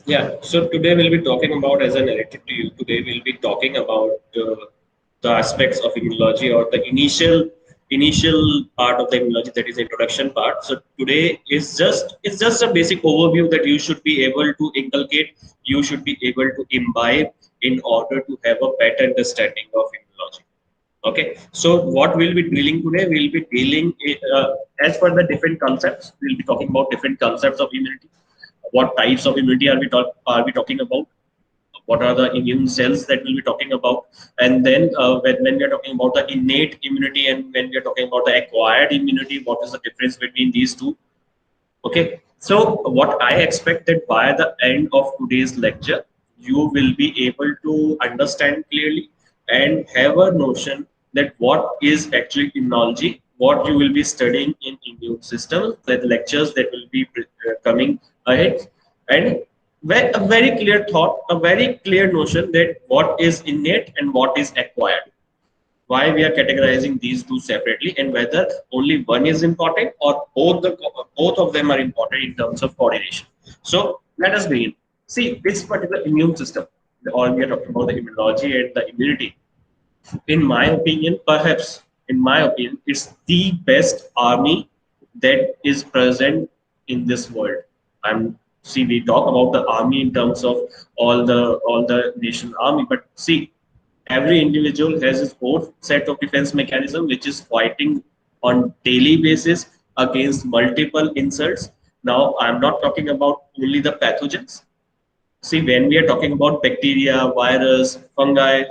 Yeah, so today we'll be talking about, as I narrated to you, today we'll be talking about the aspects of immunology, or the initial part of the immunology, that is the introduction part. So today is just a basic overview that you should be able to inculcate, you should be able to imbibe in order to have a better understanding of immunology. Okay, so what we'll be dealing today, we'll be dealing as per the different concepts. We'll be talking about different concepts of immunity. What types of immunity are we talking about? What are the immune cells that we'll be talking about? And then when we are talking about the innate immunity and when we are talking about the acquired immunity, what is the difference between these two? Okay, so what I expect that by the end of today's lecture, you will be able to understand clearly and have a notion that what is actually immunology, what you will be studying in immune system, the lectures that will be coming ahead, and a very clear thought, a very clear notion that what is innate and what is acquired, why we are categorizing these two separately, and whether only one is important or both of them are important in terms of coordination. So let us begin. See, this particular immune system, or we are talking about the immunology and the immunity, in my opinion, perhaps in my opinion, it's the best army that is present in this world. I'm See, we talk about the army in terms of all the nation army, but see, every individual has his own set of defense mechanism which is fighting on daily basis against multiple insults. Now I'm not talking about only the pathogens. See, when we are talking about bacteria, virus, fungi,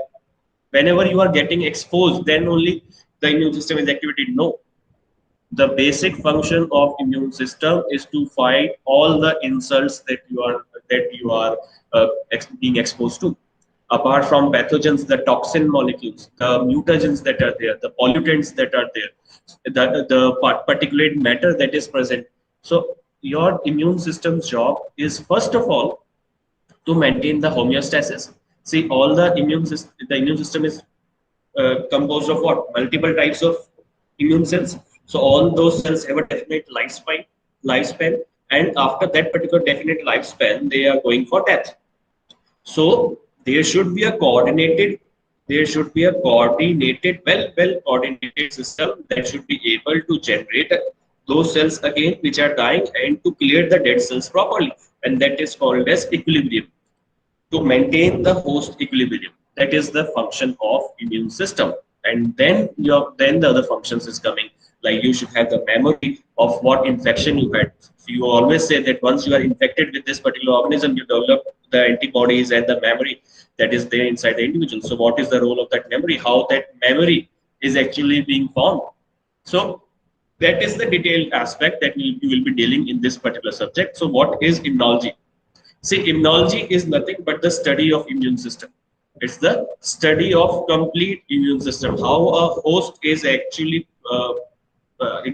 whenever you are getting exposed, then only the immune system is activated. No, the basic function of immune system is to fight all the insults that you are being exposed to. Apart from pathogens, the toxin molecules, the mutagens that are there, the pollutants that are there, the particulate matter that is present. So your immune system's job is first of all to maintain the homeostasis. See, all the immune system is composed of what? Multiple types of immune cells. So all those cells have a definite lifespan, and after that particular definite lifespan, they are going for death. So there should be a coordinated, well coordinated system that should be able to generate those cells again which are dying and to clear the dead cells properly, and that is called as equilibrium, to maintain the host equilibrium. That is the function of immune system. And then the other functions is coming. Like you should have the memory of what infection you had. So you always say that once you are infected with this particular organism, you develop the antibodies and the memory that is there inside the individual. So what is the role of that memory? How that memory is actually being formed? So that is the detailed aspect that we will be dealing in this particular subject. So what is immunology? See, immunology is nothing but the study of immune system. It's the study of complete immune system, how a host is actually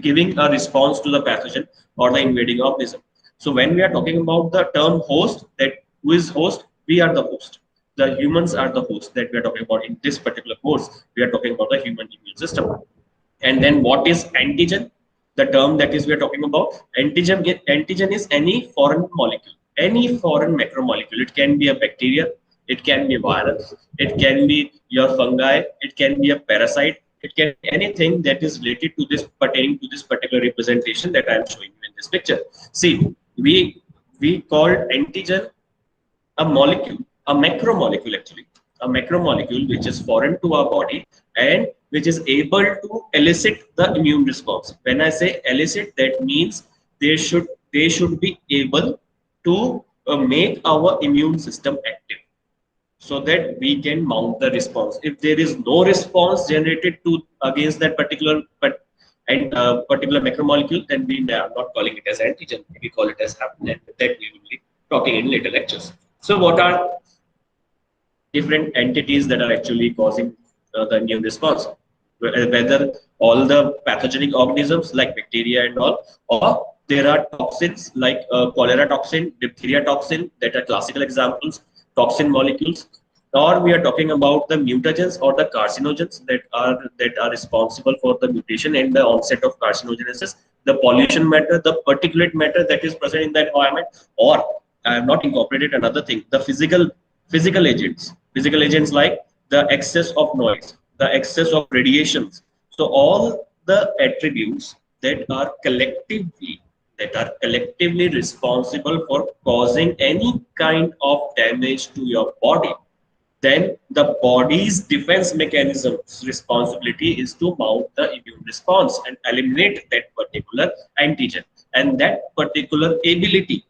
giving a response to the pathogen or the invading organism. So when we are talking about the term host, that who is host, we are the host. The humans are the host that we are talking about in this particular course. We are talking about the human immune system. And then what is antigen? The term that is we are talking about. Antigen is any foreign molecule, any foreign macromolecule. It can be a bacteria, it can be a virus, it can be your fungi, it can be a parasite, it can be anything that is related to this, pertaining to this particular representation that I am showing you in this picture. See, we called antigen a molecule, a macromolecule actually, a macromolecule which is foreign to our body and which is able to elicit the immune response. When I say elicit, that means they should be able to make our immune system active so that we can mount the response. If there is no response generated to against that particular macromolecule, then we are not calling it as antigen. We call it as happen, and that we will be talking in later lectures. So, what are different entities that are actually causing the immune response? Whether all the pathogenic organisms like bacteria and all, or there are toxins like cholera toxin, diphtheria toxin that are classical examples, toxin molecules, or we are talking about the mutagens or the carcinogens that are responsible for the mutation and the onset of carcinogenesis, the pollution matter, the particulate matter that is present in the environment, or I have not incorporated another thing, the physical agents like the excess of noise, the excess of radiations. So all the attributes that are collectively responsible for causing any kind of damage to your body, then the body's defense mechanism's responsibility is to mount the immune response and eliminate that particular antigen. And that particular ability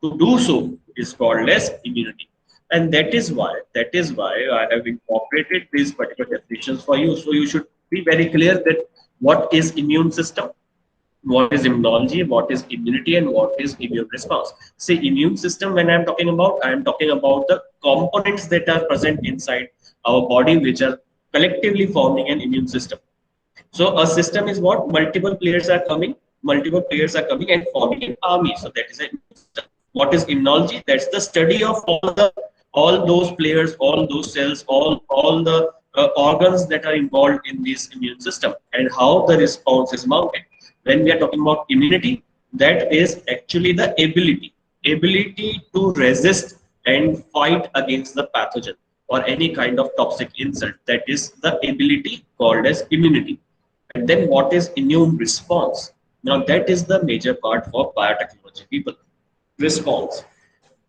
to do so is called as immunity. And that is why I have incorporated these particular definitions for you. So you should be very clear that what is immune system, what is immunology, what is immunity, and what is immune response. See, immune system, when I am talking about the components that are present inside our body, which are collectively forming an immune system. So a system is what? Multiple players are coming and forming an army. So that is a immune system. What is immunology? That's the study of all those players, all those cells, all the organs that are involved in this immune system and how the response is mounted. When we are talking about immunity, that is actually the ability to resist and fight against the pathogen or any kind of toxic insult. That is the ability called as immunity. And then what is immune response? Now that is the major part for biotechnology people. Response.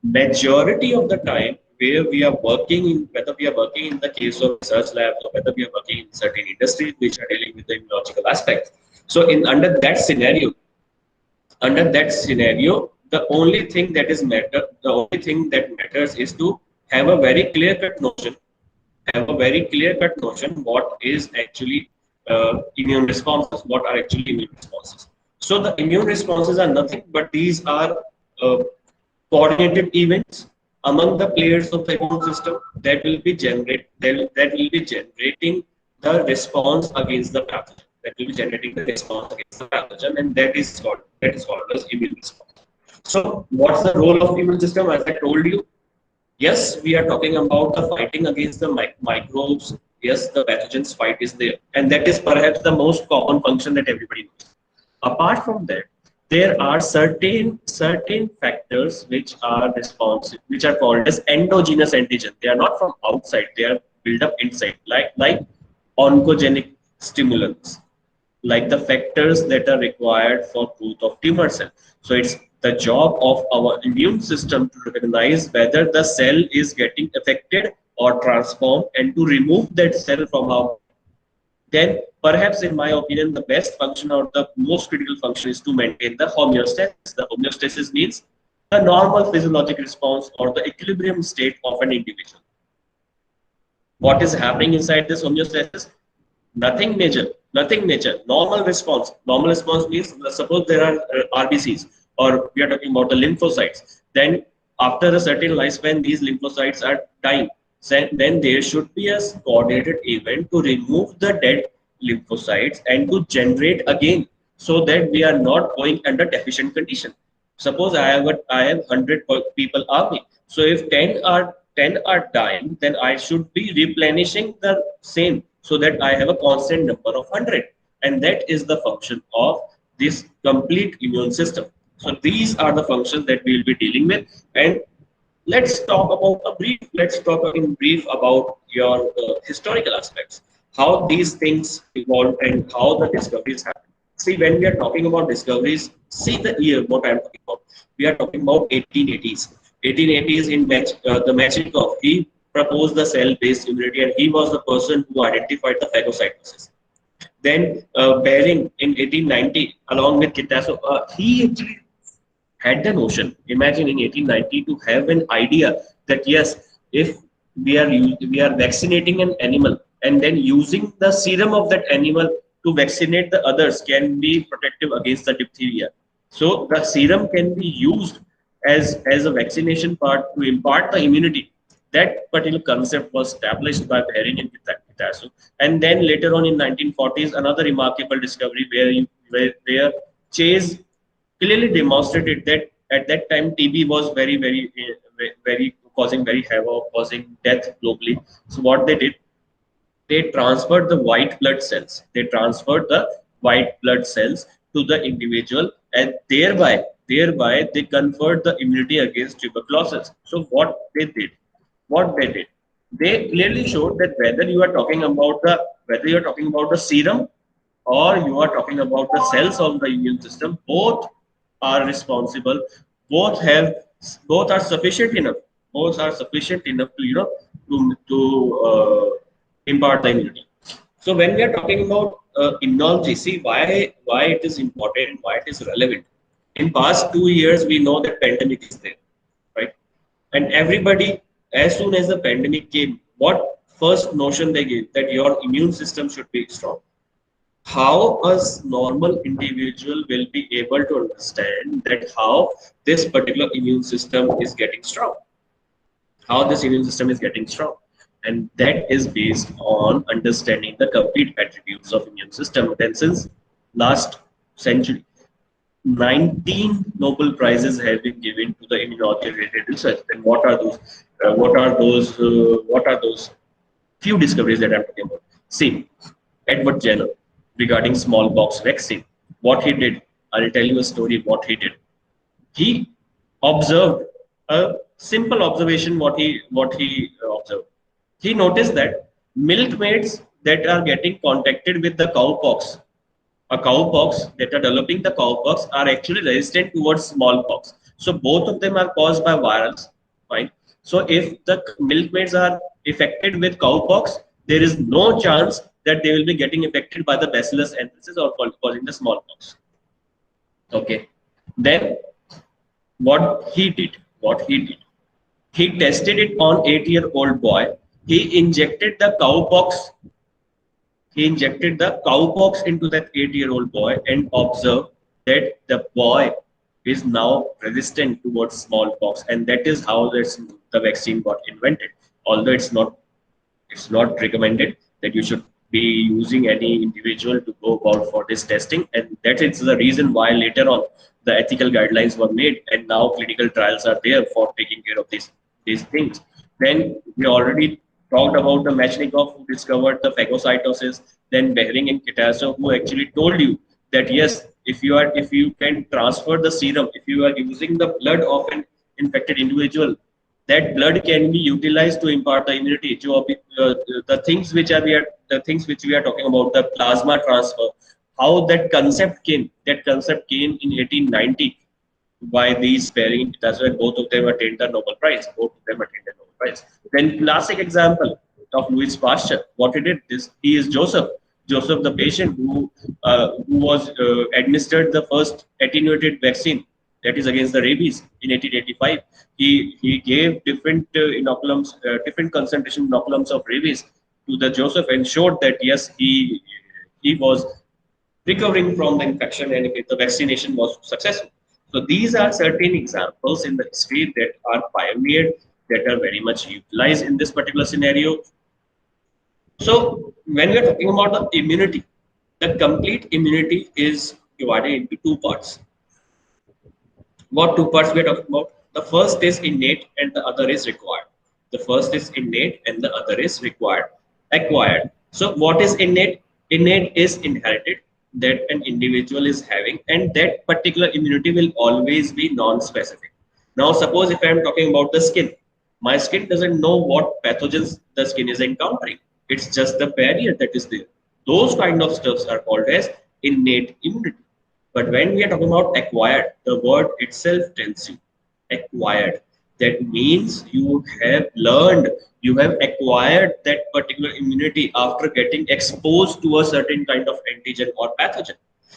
Majority of the time where we are working in, whether we are working in the case of research labs or whether we are working in certain industries which are dealing with the immunological aspects. So in under that scenario, the only thing that matters is to have a very clear cut notion, what is actually immune responses, what are actually immune responses. So the immune responses are nothing but these are uh, coordinated events among the players of the immune system that will be generating the response against the pathogen. That will be generating the response against the pathogen, and that is called as immune response. So, what's the role of immune system? As I told you, yes, we are talking about the fighting against the microbes. Yes, the pathogens fight is there, and that is perhaps the most common function that everybody knows. Apart from that, there are certain factors which are responsive, which are called as endogenous antigen. They are not from outside; they are built up inside, like oncogenic stimulants, like the factors that are required for growth of tumor cell. So it's the job of our immune system to recognize whether the cell is getting affected or transformed and to remove that cell from our. Then perhaps in my opinion the best function or the most critical function is to maintain the homeostasis. The homeostasis means the normal physiologic response or the equilibrium state of an individual. What is happening inside this homeostasis? Nothing major. Normal response means, suppose there are RBCs, or we are talking about the lymphocytes. Then after a certain lifespan, these lymphocytes are dying. Then there should be a coordinated event to remove the dead lymphocytes and to generate again, so that we are not going under deficient condition. Suppose I have 100 people army. So if 10 are dying, then I should be replenishing the same so that I have a constant number of 100. And that is the function of this complete immune system. So these are the functions that we will be dealing with. And let's talk in brief about your historical aspects, how these things evolved and how the discoveries happen. See, when we are talking about discoveries, see the year what I am talking about. We are talking about 1880s. 1880s in the Mechnikov, he proposed the cell-based immunity, and he was the person who identified the phagocytosis. Then Behring in 1890, along with Kitazo, he actually had the notion, imagine in 1890, to have an idea that yes, if we are vaccinating an animal and then using the serum of that animal to vaccinate the others can be protective against the diphtheria. So the serum can be used as a vaccination part to impart the immunity. That particular concept was established by Behring and Kitazo. And then later on in 1940s, another remarkable discovery where Chase clearly demonstrated that at that time TB was very causing very havoc, causing death globally. So what they did, they transferred the white blood cells. They transferred the white blood cells to the individual, and thereby thereby they conferred the immunity against tuberculosis. So what they did, they clearly showed that whether you are talking about the serum or you are talking about the cells of the immune system, both are responsible, both have both are sufficient enough, both are sufficient enough to impart the immunity. So when we are talking about immunology, see why it is important, why it is relevant. In past 2 years, we know that pandemic is there, right? And everybody, as soon as the pandemic came, what first notion they gave, that your immune system should be strong. How a normal individual will be able to understand that how this particular immune system is getting strong, how this immune system is getting strong, and that is based on understanding the complete attributes of immune system. Then since last century, 19 Nobel Prizes have been given to the immunology-related research. Then what are those? What are those few discoveries that I'm talking about? See, Edward Jenner regarding smallpox vaccine. What he did, I'll tell you a story. What he did, he observed a simple observation. What he observed, he noticed that milkmaids that are getting contacted with the cowpox, a cowpox that are developing the cowpox, are actually resistant towards smallpox. So both of them are caused by virals, fine. So if the milkmaids are affected with cowpox, there is no chance that they will be getting affected by the bacillus anthracis or causing the smallpox. Okay. Then what he did, he tested it on 8-year-old boy. He injected the cowpox He injected the cowpox into that 8-year-old boy and observed that the boy is now resistant towards smallpox, and that is how the vaccine got invented. Although it's not recommended that you should be using any individual to go about for this testing, and that is the reason why later on the ethical guidelines were made, and now clinical trials are there for taking care of these things. Then we already talked about the Mechnikov who discovered the phagocytosis, then Behring and Kitazo who actually told you that yes, if you can transfer the serum, if you are using the blood of an infected individual, that blood can be utilized to impart the immunity. The things which we are talking about, the plasma transfer, how that concept came in 1890 by these pairing. That's why both of them attained the Nobel Prize. Both of them attained the Nobel Prize. Then classic example of Louis Pasteur. What he did is, he is Joseph, the patient who was administered the first attenuated vaccine, that is against the rabies in 1885. He gave different inoculums, different concentration inoculums of rabies to the Joseph, and showed that yes, he was recovering from the infection, and the vaccination was successful. So these are certain examples in the history that are pioneered, that are very much utilized in this particular scenario. So when we are talking about the immunity, the complete immunity is divided into two parts. What two parts we are talking about? The first is innate and the other is required. The first is innate and the other is required. Acquired. So what is innate? Innate is inherited, that an individual is having, and that particular immunity will always be non-specific. Now suppose if I am talking about the skin, my skin doesn't know what pathogens the skin is encountering. It's just the barrier that is there. Those kind of stuffs are called as innate immunity. But when we are talking about acquired, the word itself tells you acquired. That means you have learned, you have acquired that particular immunity after getting exposed to a certain kind of antigen or pathogen.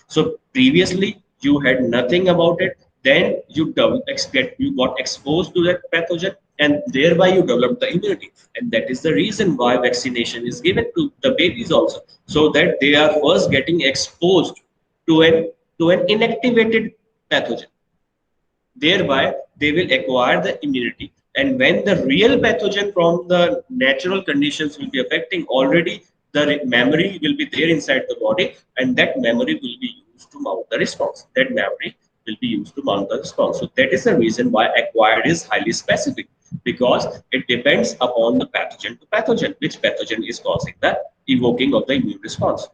So previously you had nothing about it, then you got exposed to that pathogen, and thereby you developed the immunity. And that is the reason why vaccination is given to the babies also, so that they are first getting exposed to an inactivated pathogen. Thereby, they will acquire the immunity. And when the real pathogen from the natural conditions will be affecting, already the memory will be there inside the body, and that memory will be used to mount the response. That memory will be used to mount the response. So that is the reason why acquired is highly specific, because it depends upon the pathogen to pathogen, which pathogen is causing the evoking of the immune response.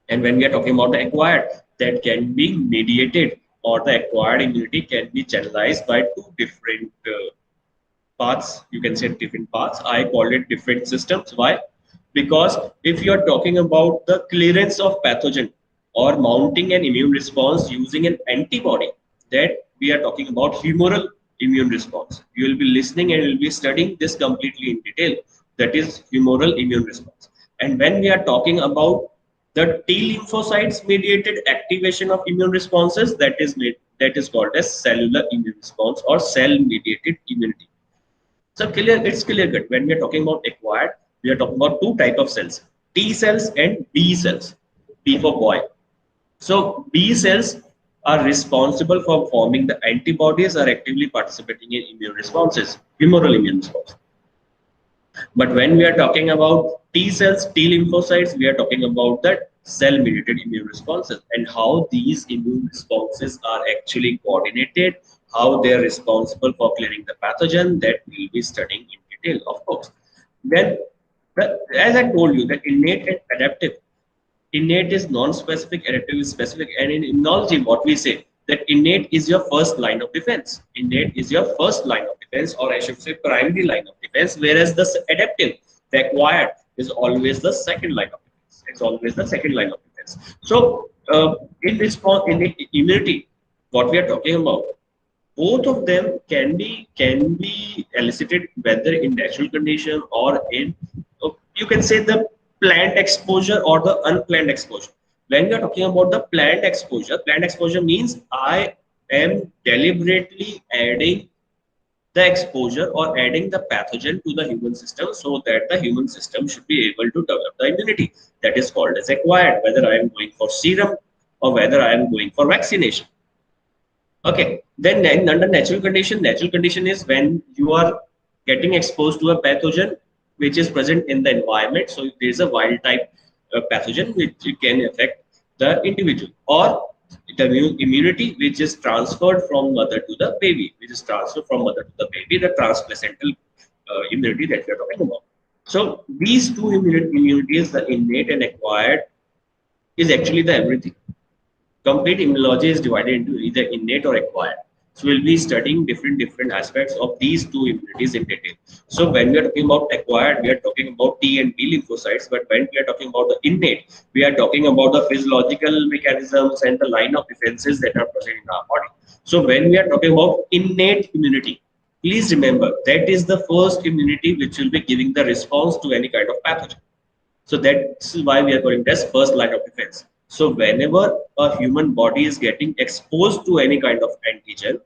And when we are talking about the acquired, that can be mediated or the acquired immunity can be channelized by two different paths. You can say different paths. I call it different systems. Why? Because if you are talking about the clearance of pathogen or mounting an immune response using an antibody, that we are talking about humoral immune response. You will be listening and you will be studying this completely in detail. That is humoral immune response. And when we are talking about the T lymphocytes mediated activation of immune responses, that is called as cellular immune response or cell mediated immunity. So clear, it's clear cut. When we are talking about acquired, we are talking about two type of cells: T cells and B cells. B for boy. So B cells are responsible for forming the antibodies, are actively participating in immune responses, humoral immune response. But when we are talking about T cells, T lymphocytes, we are talking about that cell-mediated immune responses and how these immune responses are actually coordinated, how they are responsible for clearing the pathogen, that we'll be studying in detail, of course. Then, as I told you, the innate and adaptive. Innate is non-specific, adaptive is specific, and in immunology, what we say that innate is your first line of defense. Innate is your first line of defense, or I should say primary line of defense, whereas the adaptive, the acquired, is always the second line of defense. It's always the second line of defense. So, in response, in immunity, what we are talking about, both of them can be elicited whether in natural condition or in you can say the planned exposure or the unplanned exposure. When we are talking about the planned exposure means I am deliberately adding the exposure or adding the pathogen to the human system so that the human system should be able to develop the immunity. That is called as acquired, whether I am going for serum or whether I am going for vaccination. Okay, then under natural condition is when you are getting exposed to a pathogen which is present in the environment. So there is a wild type pathogen which can affect the individual, or the immunity which is transferred from mother to the baby, which is transferred from mother to the baby, the transplacental immunity that we are talking about. So these two immunities, the innate and acquired, is actually the everything. Complete immunology is divided into either innate or acquired. So we'll be studying different aspects of these two immunities in detail. So when we are talking about acquired, we are talking about T and B lymphocytes. But when we are talking about the innate, we are talking about the physiological mechanisms and the line of defenses that are present in our body. So when we are talking about innate immunity, please remember that is the first immunity which will be giving the response to any kind of pathogen. So that's why we are calling it as first line of defense. So whenever a human body is getting exposed to any kind of antigen,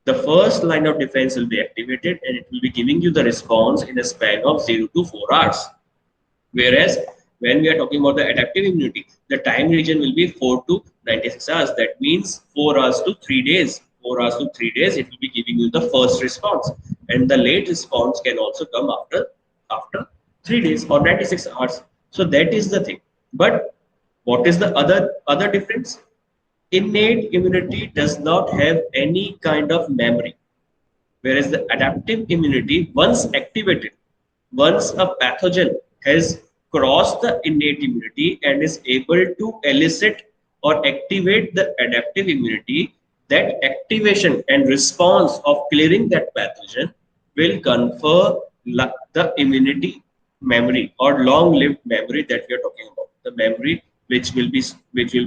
the first line of defense will be activated and it will be giving you the response in a span of 0 to 4 hours. Whereas when we are talking about the adaptive immunity, the time region will be 4 to 96 hours. That means 4 hours to 3 days. 4 hours to 3 days, it will be giving you the first response. And the late response can also come after 3 days or 96 hours. So that is the thing. But what is the other difference? Innate immunity does not have any kind of memory, whereas the adaptive immunity, once activated, once a pathogen has crossed the innate immunity and is able to elicit or activate the adaptive immunity, that activation and response of clearing that pathogen will confer the immunity memory or long-lived memory that we are talking about. The memory which will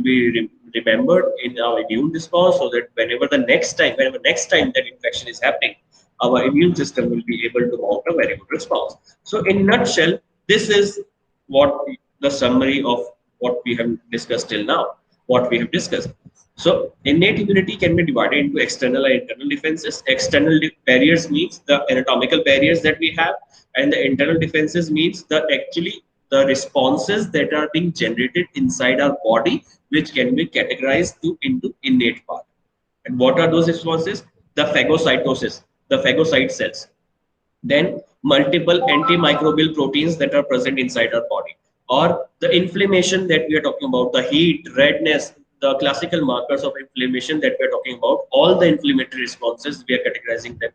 be remembered in our immune response, so that whenever next time that infection is happening, our immune system will be able to mount a very good response. So in nutshell, this is what the summary of what we have discussed till now, what we have discussed. So innate immunity can be divided into external and internal defenses. External barriers means the anatomical barriers that we have, and the internal defenses means the responses that are being generated inside our body, which can be categorized into innate part. And what are those responses? The phagocytosis, the phagocyte cells. Then multiple antimicrobial proteins that are present inside our body, or the inflammation that we are talking about, the heat, redness, the classical markers of inflammation that we are talking about, all the inflammatory responses, we are categorizing them.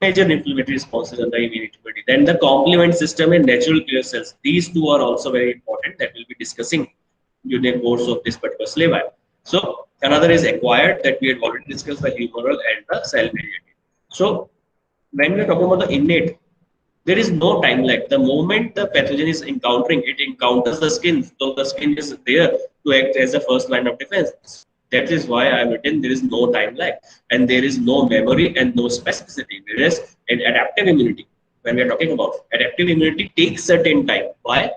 Major inflammatory responses and the immunity. Then the complement system and natural killer cells. These two are also very important that we'll be discussing during the course of this particular syllabus. So another is acquired, that we had already discussed, the humoral and the cell-mediated. So when we're talking about the innate, there is no time lag. The moment the pathogen is encountering, it encounters the skin. So the skin is there to act as the first line of defense. That is why I have written there is no time lag and there is no memory and no specificity. Whereas in adaptive immunity, when we are talking about adaptive immunity, takes certain time. Why?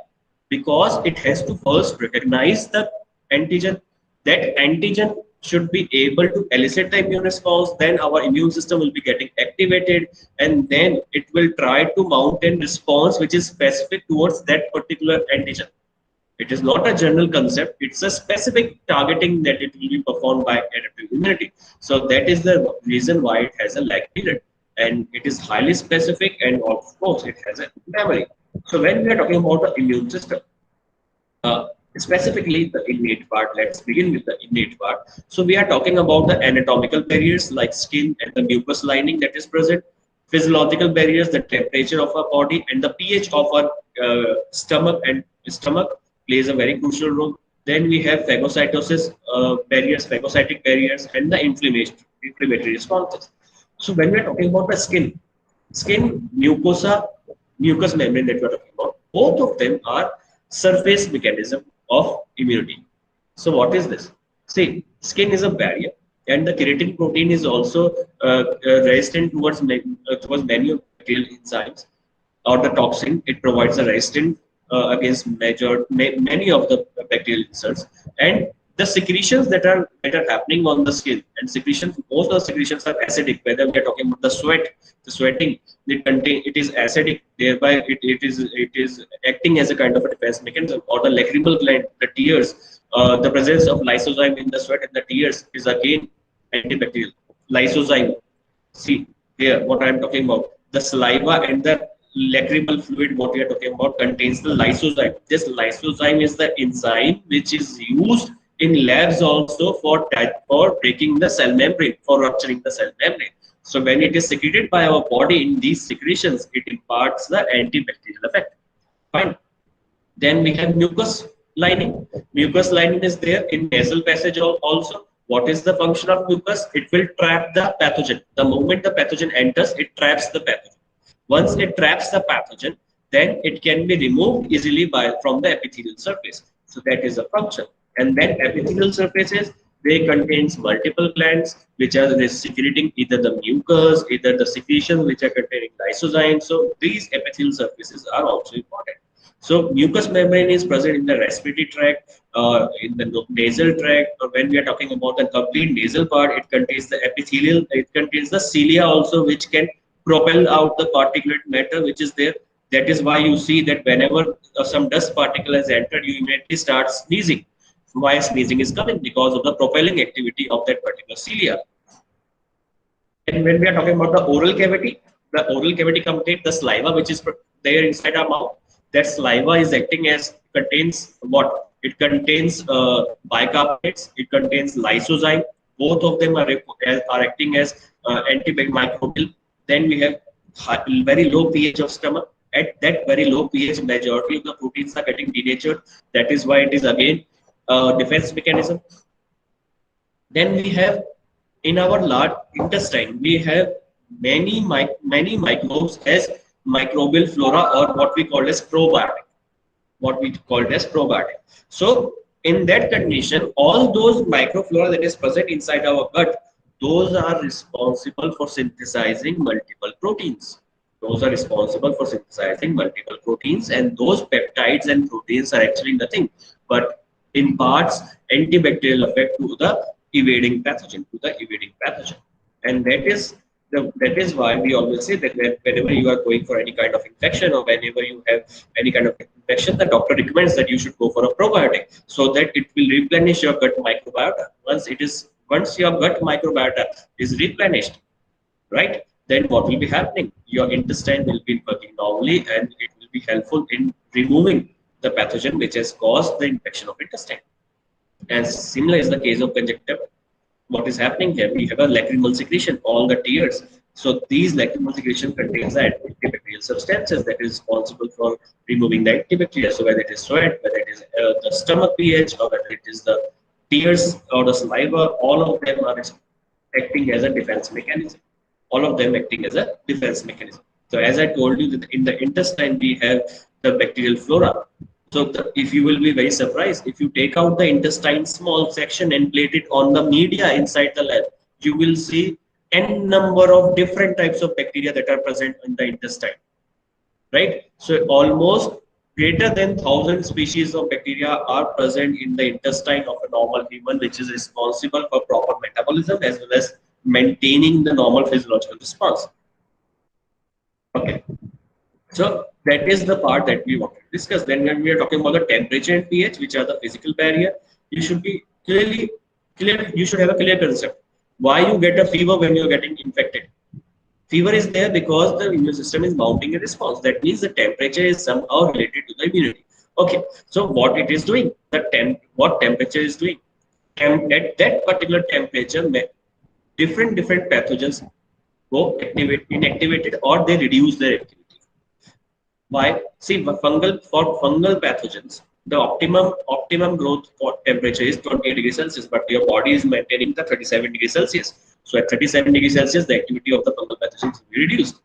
Because it has to first recognize the antigen. That antigen should be able to elicit the immune response. Then our immune system will be getting activated, and then it will try to mount a response which is specific towards that particular antigen. It is not a general concept, it's a specific targeting that it will be performed by adaptive immunity. So that is the reason why it has a lag period. And it is highly specific, and of course it has a memory. So when we are talking about the immune system, uh, specifically the innate part, let's begin with the innate part. So we are talking about the anatomical barriers like skin and the mucous lining that is present, physiological barriers, the temperature of our body, and the pH of our stomach plays a very crucial role. Then we have phagocytosis barriers, phagocytic barriers, and the inflammatory responses. So when we are talking about the skin mucosa, mucous membrane that we are talking about, both of them are surface mechanism of immunity. So what is this? See, skin is a barrier, and the keratin protein is also resistant towards many of the bacterial enzymes or the toxin. It provides a resistant against many of the bacterial insults, and the secretions that are happening on the skin, and secretions, most of the secretions are acidic. Whether we are talking about the sweat, the sweating, it is acidic, thereby it is acting as a kind of a defense mechanism. Or the lacrimal gland, the tears, the presence of lysozyme in the sweat and the tears is again antibacterial. Lysozyme, see here what I am talking about, the saliva and the lacrimal fluid, what we are talking about, contains the lysozyme. This lysozyme is the enzyme which is used in labs also for breaking the cell membrane, for rupturing the cell membrane. So when it is secreted by our body in these secretions, it imparts the antibacterial effect. Fine. Then we have mucus lining. Mucus lining is there in nasal passage also. What is the function of mucus? It will trap the pathogen. The moment the pathogen enters, it traps the pathogen. Once it traps the pathogen, then it can be removed easily from the epithelial surface. So that is a function. And then epithelial surfaces, they contains multiple glands which are secreting either the mucus, either the secretions which are containing lysozyme. So these epithelial surfaces are also important. So mucous membrane is present in the respiratory tract, in the nasal tract. Or when we are talking about the complete nasal part, it contains the epithelial, it contains the cilia also, which can propel out the particulate matter which is there. That is why you see that whenever some dust particle has entered, you immediately start sneezing. Why sneezing is coming? Because of the propelling activity of that particular cilia. And when we are talking about the oral cavity contains the saliva which is there inside our mouth. That saliva is acting as, contains what? It contains bicarbonates, it contains lysozyme. Both of them are acting as antimicrobial. Then we have very low pH of stomach. At that very low pH, majority of the proteins are getting denatured. That is why it is again a defense mechanism. Then we have in our large intestine, we have many microbes as microbial flora, or what we call as probiotic. What we call as probiotic. So in that condition, all those microflora that is present inside our gut, those are responsible for synthesizing multiple proteins. Those are responsible for synthesizing multiple proteins, and those peptides and proteins are actually nothing but imparts antibacterial effect to the evading pathogen. And that is why we always say that whenever you are going for any kind of infection, or whenever you have any kind of infection, the doctor recommends that you should go for a probiotic so that it will replenish your gut microbiota. Once your gut microbiota is replenished, right, then what will be happening? Your intestine will be working normally, and it will be helpful in removing the pathogen which has caused the infection of intestine. And similar is the case of conjunctiva. What is happening here? We have a lacrimal secretion, all the tears. So these lacrimal secretion contains the antibacterial substances that is responsible for removing the antibacteria. So whether it is sweat, whether it is the stomach pH, or whether it is the tears or the saliva, all of them are acting as a defense mechanism. All of them acting as a defense mechanism. So as I told you, that in the intestine we have the bacterial flora. So if you will be very surprised, if you take out the intestine small section and plate it on the media inside the lab, you will see n number of different types of bacteria that are present in the intestine, right? So almost greater than 1,000 species of bacteria are present in the intestine of a normal human, which is responsible for proper metabolism as well as maintaining the normal physiological response. Okay, so that is the part that we want to discuss. Then when we are talking about the temperature and pH, which are the physical barrier, you should be clear. You should have a clear concept. Why you get a fever when you are getting infected? Fever is there because the immune system is mounting a response. That means the temperature is somehow related to the immunity. Okay, so what it is doing, what temperature is doing, at that particular temperature, different pathogens go inactivated or they reduce their activity. Why? See, for fungal pathogens, the optimum growth for temperature is 28 degrees Celsius, but your body is maintaining the 37 degrees Celsius. So at 37 degrees Celsius, the activity of the fungal pathogens will be reduced.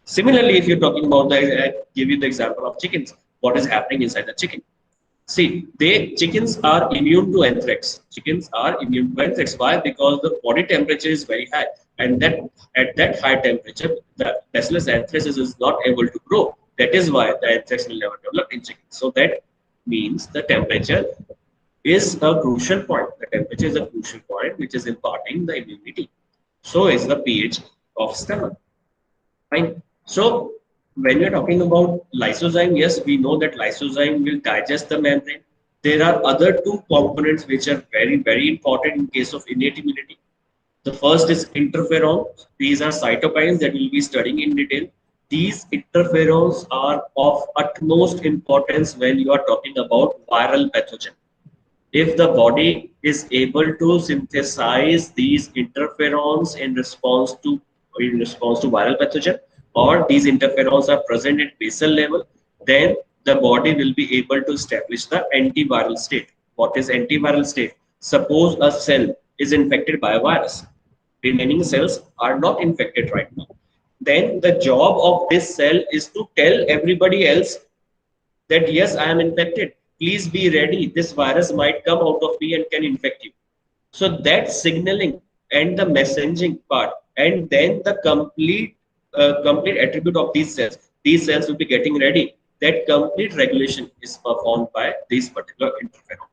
Similarly, if you're talking about I give you the example of chickens. What is happening inside the chicken? See, chickens are immune to anthrax. Chickens are immune to anthrax. Why? Because the body temperature is very high, and that at that high temperature, the bacillus anthracis is not able to grow. That is why the anthrax will never develop in chickens. So that means the temperature is a crucial point. The temperature is a crucial point which is imparting the immunity. So is the pH of stomach. Fine. So when we're talking about lysozyme, yes, we know that lysozyme will digest the membrane. There are other two components which are very important in case of innate immunity. The first is interferons. These are cytokines that we'll be studying in detail. These interferons are of utmost importance when you are talking about viral pathogen. If the body is able to synthesize these interferons in response to viral pathogen, or these interferons are present at basal level, then the body will be able to establish the antiviral state. What is antiviral state? Suppose a cell is infected by a virus. Remaining cells are not infected right now. Then the job of this cell is to tell everybody else that yes, I am infected. Please be ready. This virus might come out of me and can infect you. So that signaling and the messaging part, and then the complete attribute of these cells. These cells will be getting ready. That complete regulation is performed by this particular interferon.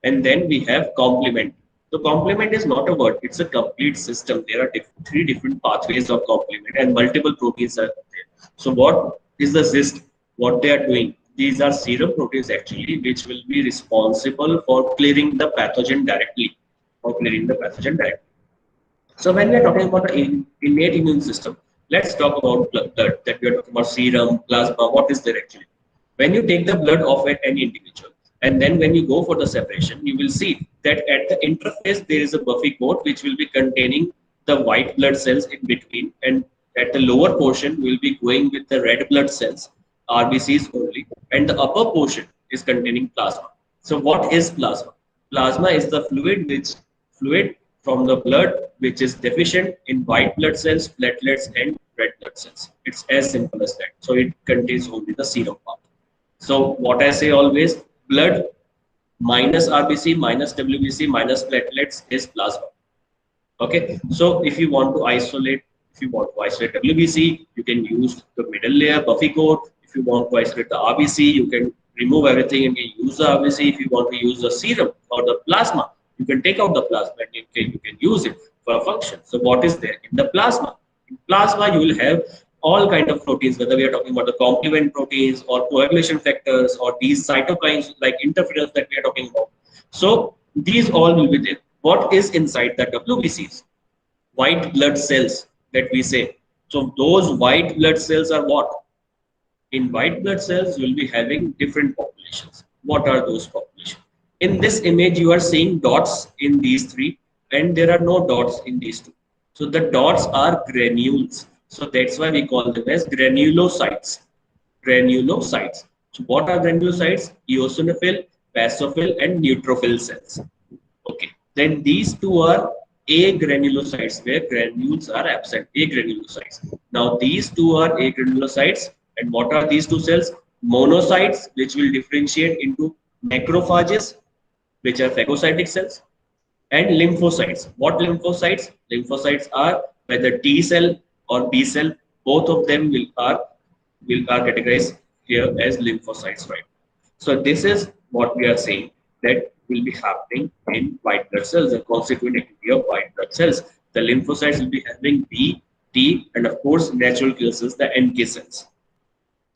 And then we have complement. So complement is not a word; it's a complete system. There are three different pathways of complement, and multiple proteins are there. So what is the gist? What they are doing? These are serum proteins actually, which will be responsible for clearing the pathogen directly, or clearing the pathogen directly. So when we are talking about the innate immune system, let's talk about blood. That we are talking about serum, plasma. What is there actually? When you take the blood of any individual, and then when you go for the separation, you will see that at the interface there is a buffy coat which will be containing the white blood cells in between, and at the lower portion will be going with the red blood cells, RBCs only, and the upper portion is containing plasma. So what is plasma? Plasma is the fluid from the blood which is deficient in white blood cells, platelets, and red blood cells. It's as simple as that. So it contains only the serum part. So what I say always, blood minus RBC minus WBC minus platelets is plasma. Okay, so if you want to isolate WBC, you can use the middle layer buffy coat. If you want to isolate the RBC, you can remove everything and you use the RBC. If you want to use the serum or the plasma, you can take out the plasma and you can use it for a function. So what is there in the plasma? In plasma, you will have all kind of proteins, whether we are talking about the complement proteins or coagulation factors or these cytokines like interferons that we are talking about. So these all will be there. What is inside the WBCs? White blood cells that we say. So those white blood cells are what? In white blood cells, you will be having different populations. What are those populations? In this image, you are seeing dots in these three, and there are no dots in these two. So the dots are granules. So that's why we call them as granulocytes. Granulocytes. So what are granulocytes? Eosinophil, basophil, and neutrophil cells. Okay. Then these two are agranulocytes, where granules are absent. Agranulocytes. Now these two are agranulocytes, and what are these two cells? Monocytes, which will differentiate into macrophages, which are phagocytic cells, and lymphocytes. What lymphocytes? Lymphocytes are whether T cell or B cell. Both of them are categorized here as lymphocytes, right? So this is what we are saying that will be happening in white blood cells, the constituent activity of white blood cells. The lymphocytes will be having B, T, and of course natural killer cells, the NK cells.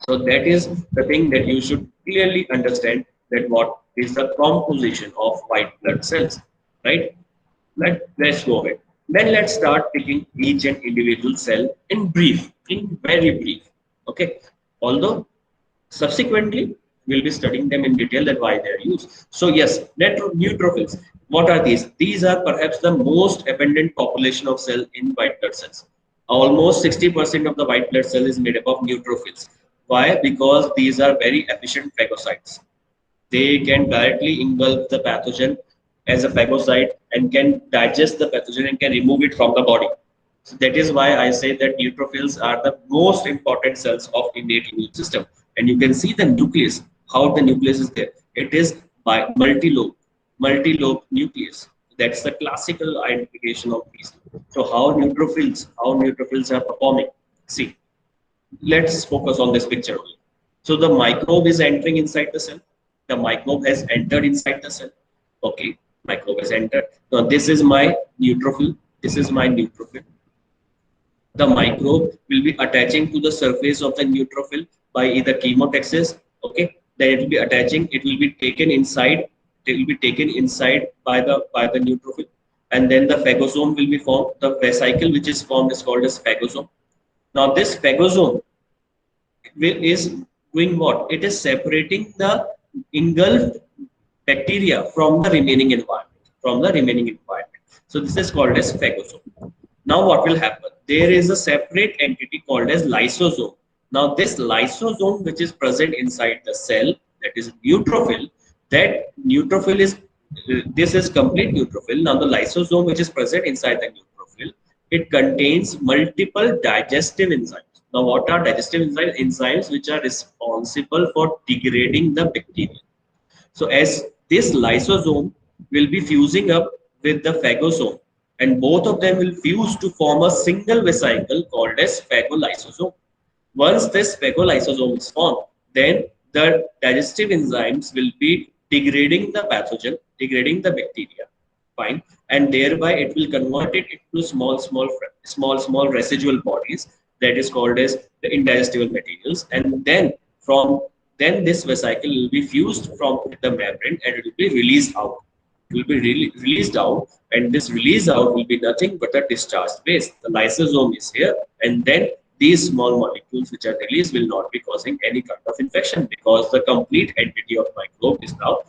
So that is the thing that you should clearly understand, that what is the composition of white blood cells, right? Let's go ahead. Then let's start taking each and individual cell in brief, in very brief. Okay. Although subsequently we'll be studying them in detail that why they are used. So yes, neutrophils. What are these? These are perhaps the most abundant population of cell in white blood cells. Almost 60% of the white blood cell is made up of neutrophils. Why? Because these are very efficient phagocytes. They can directly engulf the pathogen as a phagocyte and can digest the pathogen and can remove it from the body. So that is why I say that neutrophils are the most important cells of innate immune system. And you can see the nucleus, how the nucleus is there. It is by multi-lobe nucleus. That's the classical identification of these. So how neutrophils are performing. See, let's focus on this picture only. So the microbe is entering inside the cell. The microbe has entered inside the cell. Okay, microbe has entered. Now this is my neutrophil. This is my neutrophil. The microbe will be attaching to the surface of the neutrophil by either chemotaxis. Okay, then it will be attaching. It will be taken inside. It will be taken inside by the neutrophil, and then the phagosome will be formed. The vesicle which is formed is called as phagosome. Now this phagosome is doing what? It is separating the engulfed bacteria from the remaining environment. So this is called as phagosome. Now what will happen? There is a separate entity called as lysosome. Now this lysosome which is present inside the cell, that is neutrophil, that neutrophil is this is complete neutrophil. Now the lysosome which is present inside the neutrophil, it contains multiple digestive enzymes. Now what are digestive enzymes? Enzymes which are responsible for degrading the bacteria. So as this lysosome will be fusing up with the phagosome, and both of them will fuse to form a single vesicle called as phagolysosome. Once this phagolysosome is formed, then the digestive enzymes will be degrading the pathogen, degrading the bacteria, fine, and thereby it will convert it into small residual bodies, that is called as the indigestible materials, and then this vesicle will be fused from the membrane and it will be released out. It will be released out, and this release out will be nothing but a discharged waste. The lysosome is here, and then these small molecules which are released will not be causing any kind of infection, because the complete entity of microbe is now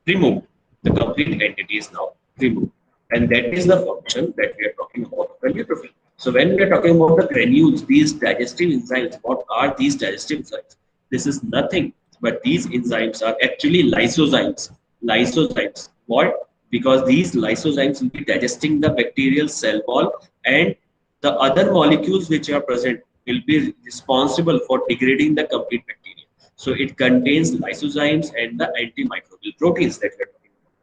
removed. The complete entity is now removed. And that is the function that we are talking about the neutrophil. So when we are talking about the granules, these digestive enzymes, what are these digestive enzymes? This is nothing but these enzymes are actually lysozymes. Lysozymes. What? Because these lysozymes will be digesting the bacterial cell wall, and the other molecules which are present will be responsible for degrading the complete bacteria. So it contains lysozymes and the antimicrobial proteins that we are talking about.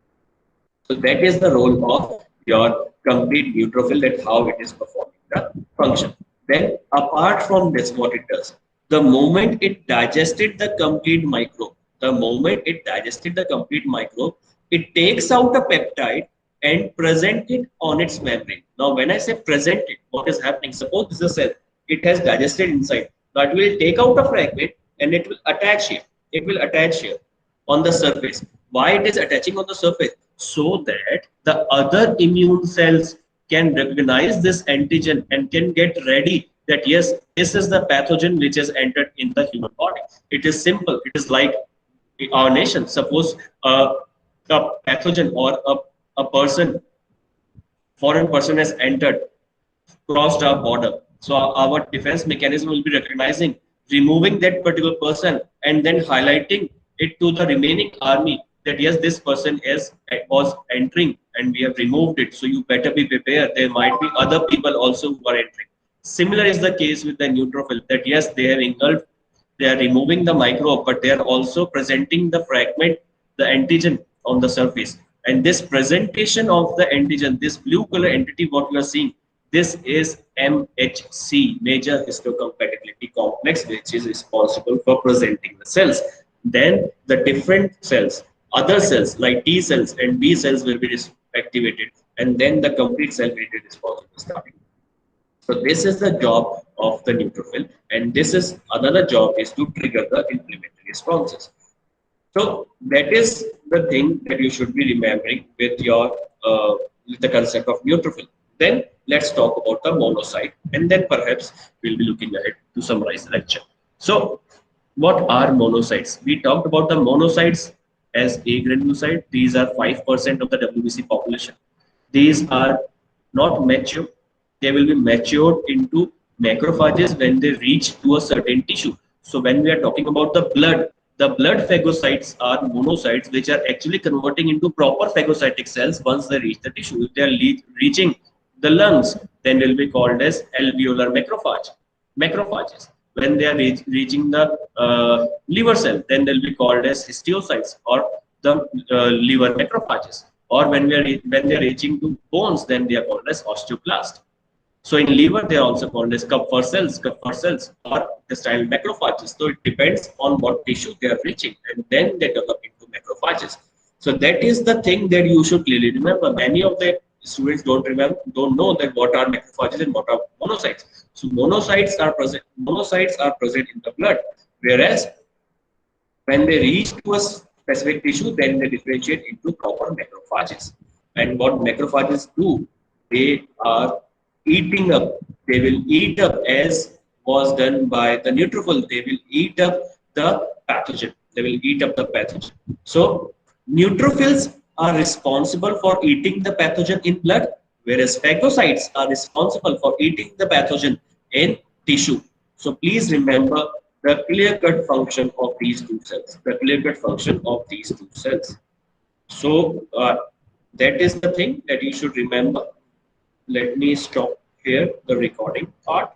So that is the role of your complete neutrophil, that how it is performing the function. Then apart from this, what it does, the moment it digested the complete microbe, it takes out a peptide and present it on its membrane. Now, when I say present it, what is happening? Suppose this is a cell, it has digested inside. Now, it will take out a fragment and it will attach here. It will attach here on the surface. Why it is attaching on the surface? So that the other immune cells can recognize this antigen and can get ready that yes, this is the pathogen which has entered in the human body. It is simple. It is like our nation. Suppose a pathogen or a person, foreign person has entered, crossed our border. So our defense mechanism will be recognizing, removing that particular person, and then highlighting it to the remaining army that yes, this person was entering and we have removed it. So you better be prepared. There might be other people also who are entering. Similar is the case with the neutrophil, that yes, they have engulfed, they are removing the microbe, but they are also presenting the fragment, the antigen on the surface. And this presentation of the antigen, this blue color entity, what you are seeing, this is MHC, major histocompatibility complex, which is responsible for presenting the cells. Then the different cells, other cells like T cells and B cells will be activated, and then the complete cell-mediated response will start. So this is the job of the neutrophil, and this is another job is to trigger the inflammatory responses. So that is the thing that you should be remembering with your with the concept of neutrophil. Then let's talk about the monocyte, and then perhaps we'll be looking ahead to summarize the lecture. So what are monocytes? We talked about the monocytes as agranulocyte. These are 5% of the WBC population. These are not mature. They will be matured into macrophages when they reach to a certain tissue. So when we are talking about the blood phagocytes are monocytes, which are actually converting into proper phagocytic cells once they reach the tissue. If they are reaching the lungs, then they will be called as alveolar macrophages. When they are reaching the liver cell, then they'll be called as histiocytes or the liver macrophages. Or when they are reaching to bones, then they are called as osteoclast. So in liver, they are also called as Kupffer cells, or intestinal macrophages. So it depends on what tissue they are reaching, and then they develop into macrophages. So that is the thing that you should clearly remember. Many of the students don't know that what are macrophages and what are monocytes. So monocytes are present in the blood, whereas when they reach to a specific tissue, then they differentiate into proper macrophages. And what macrophages do, they are eating up. They will eat up, as was done by the neutrophil. They will eat up the pathogen. They will eat up the pathogen. So neutrophils are responsible for eating the pathogen in blood, whereas phagocytes are responsible for eating the pathogen in tissue. So please remember the clear-cut function of these two cells. The clear-cut function of these two cells. So that is the thing that you should remember. Let me stop here the recording part.